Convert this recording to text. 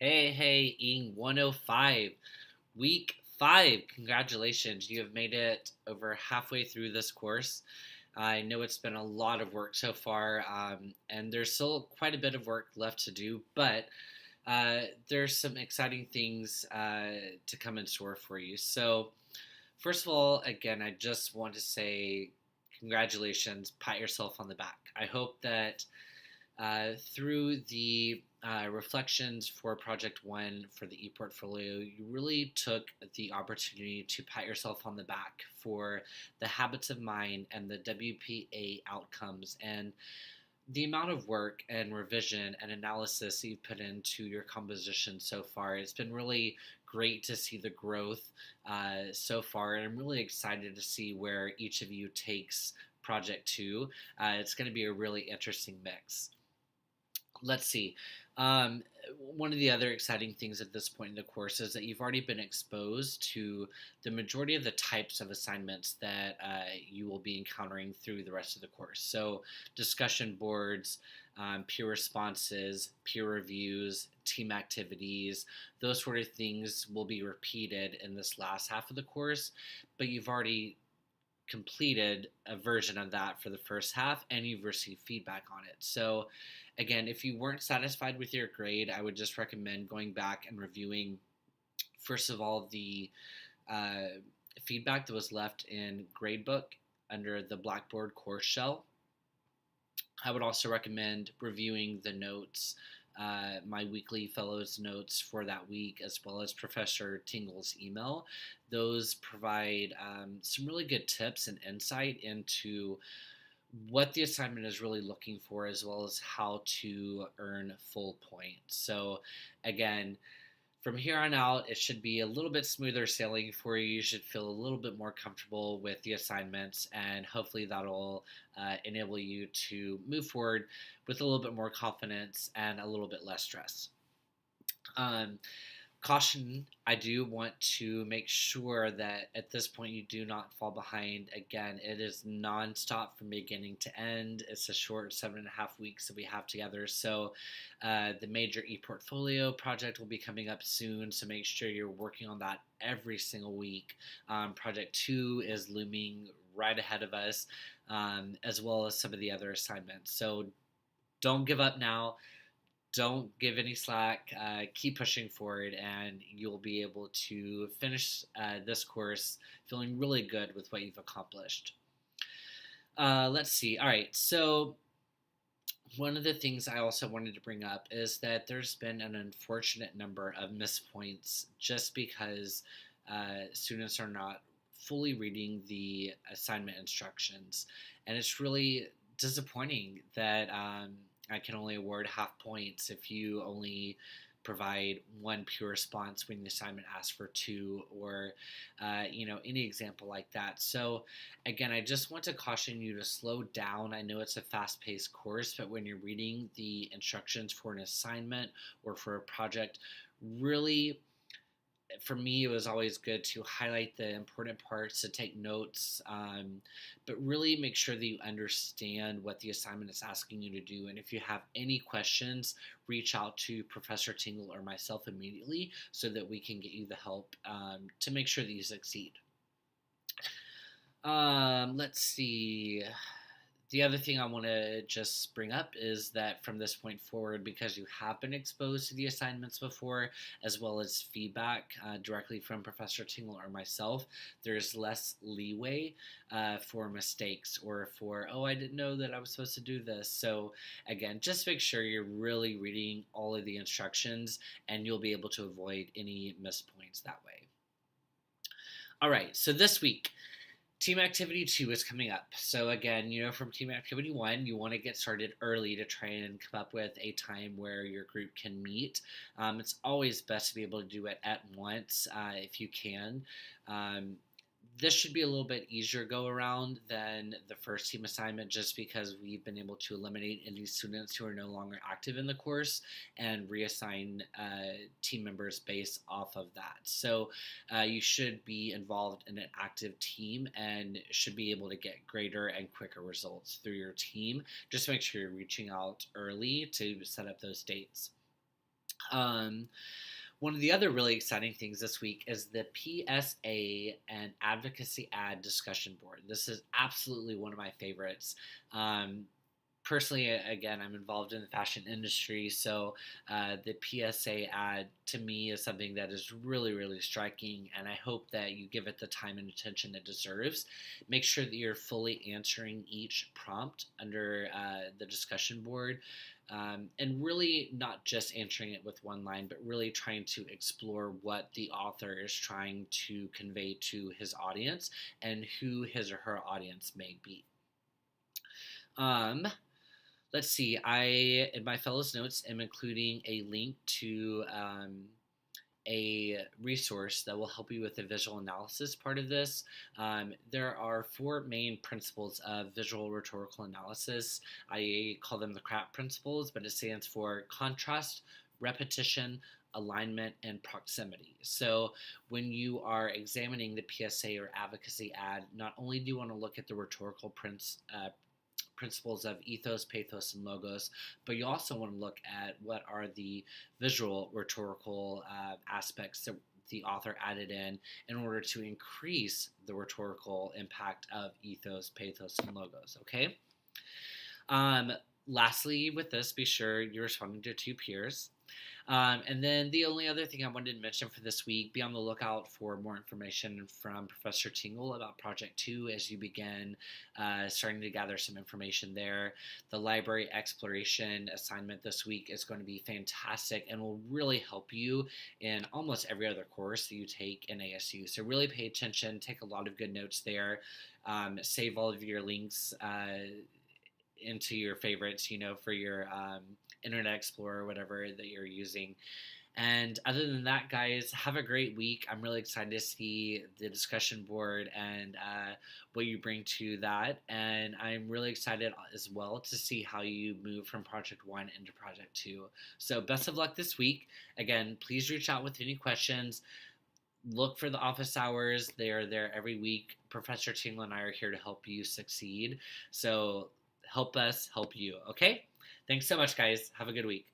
Hey, Ing 105, week 5. Congratulations. You have made it over halfway through this course. I know it's been a lot of work so far, and there's still quite a bit of work left to do, but there's some exciting things to come in store for you. So, first of all, again, I just want to say congratulations, pat yourself on the back. I hope that through the reflections for Project One for the ePortfolio, you really took the opportunity to pat yourself on the back for the habits of mind and the WPA outcomes and the amount of work and revision and analysis you've put into your composition so far. It's been really great to see the growth so far, and I'm really excited to see where each of you takes Project Two. It's going to be a really interesting mix. Let's see. Um, One of the other exciting things at this point in the course is that you've already been exposed to the majority of the types of assignments that you will be encountering through the rest of the course. So, discussion boards, peer responses, peer reviews, team activities, those sort of things will be repeated in this last half of the course, but you've already completed a version of that for the first half and you've received feedback on it. So, again, if you weren't satisfied with your grade, I would just recommend going back and reviewing, first of all, the uh, feedback that was left in Gradebook under the Blackboard course shell. I would also recommend reviewing the notes, my weekly fellows notes for that week, as well as Professor Tingle's email. Those provide some really good tips and insight into what the assignment is really looking for, as well as how to earn full points. So, again, from here on out, it should be a little bit smoother sailing for you. You should feel a little bit more comfortable with the assignments, and hopefully that'll enable you to move forward with a little bit more confidence and a little bit less stress. Um, Caution, I do want to make sure that at this point you do not fall behind. Again, it is nonstop from beginning to end. It's a short 7.5 weeks that we have together. So, the major ePortfolio project will be coming up soon. So, make sure you're working on that every single week. Project 2 is looming right ahead of us, as well as some of the other assignments. So, don't give up now. Don't give any slack. Keep pushing forward, and you'll be able to finish this course feeling really good with what you've accomplished. Let's see. All right. So, one of the things I also wanted to bring up is that there's been an unfortunate number of missed points just because students are not fully reading the assignment instructions. And it's really disappointing that I can only award half points if you only provide one pure response when the assignment asks for two, or any example like that. So, again, I just want to caution you to slow down. I know it's a fast-paced course, but when you're reading the instructions for an assignment or for a project, really, for me, it was always good to highlight the important parts, to take notes, but really make sure that you understand what the assignment is asking you to do. And if you have any questions, reach out to Professor Tingle or myself immediately so that we can get you the help to make sure that you succeed. Let's see. The other thing I want to just bring up is that from this point forward, because you have been exposed to the assignments before, as well as feedback directly from Professor Tingle or myself, there's less leeway for mistakes or for, oh, I didn't know that I was supposed to do this. So, again, just make sure you're really reading all of the instructions and you'll be able to avoid any missed points that way. All right, so this week, Team Activity 2 is coming up. So, again, from Team Activity 1, you want to get started early to try and come up with a time where your group can meet. It's always best to be able to do it at once if you can. Um, this should be a little bit easier go around than the first team assignment, just because we've been able to eliminate any students who are no longer active in the course and reassign team members based off of that. So you should be involved in an active team and should be able to get greater and quicker results through your team. Just make sure you're reaching out early to set up those dates. Um, One of the other really exciting things this week is the PSA and Advocacy Ad Discussion Board. This is absolutely one of my favorites. Um, Personally, again, I'm involved in the fashion industry, so the PSA ad to me is something that is really, really striking, and I hope that you give it the time and attention it deserves. Make sure that you're fully answering each prompt under the discussion board. And really not just answering it with one line, but really trying to explore what the author is trying to convey to his audience and who his or her audience may be. Um, let's see. I in my fellows notes am including a link to a resource that will help you with the visual analysis part of this. There are four main principles of visual rhetorical analysis. I call them the CRAP principles, but it stands for contrast, repetition, alignment, and proximity. So when you are examining the PSA or advocacy ad, not only do you want to look at the rhetorical principles of ethos, pathos, and logos, but you also want to look at what are the visual rhetorical aspects that the author added in order to increase the rhetorical impact of ethos, pathos, and logos. Okay. Um, Lastly, with this, be sure you're responding to two peers. And then the only other thing I wanted to mention for this week, be on the lookout for more information from Professor Tingle about Project 2 as you begin starting to gather some information there. The library exploration assignment this week is going to be fantastic and will really help you in almost every other course that you take in ASU. So really pay attention, take a lot of good notes there, save all of your links into your favorites, for your Internet Explorer or whatever that you're using. And other than that, guys, have a great week. I'm really excited to see the discussion board and what you bring to that. And I'm really excited as well to see how you move from Project 1 into Project 2. So best of luck this week. Again, please reach out with any questions. Look for the office hours. They are there every week. Professor Tingle and I are here to help you succeed. So help us help you, okay? Thanks so much, guys. Have a good week.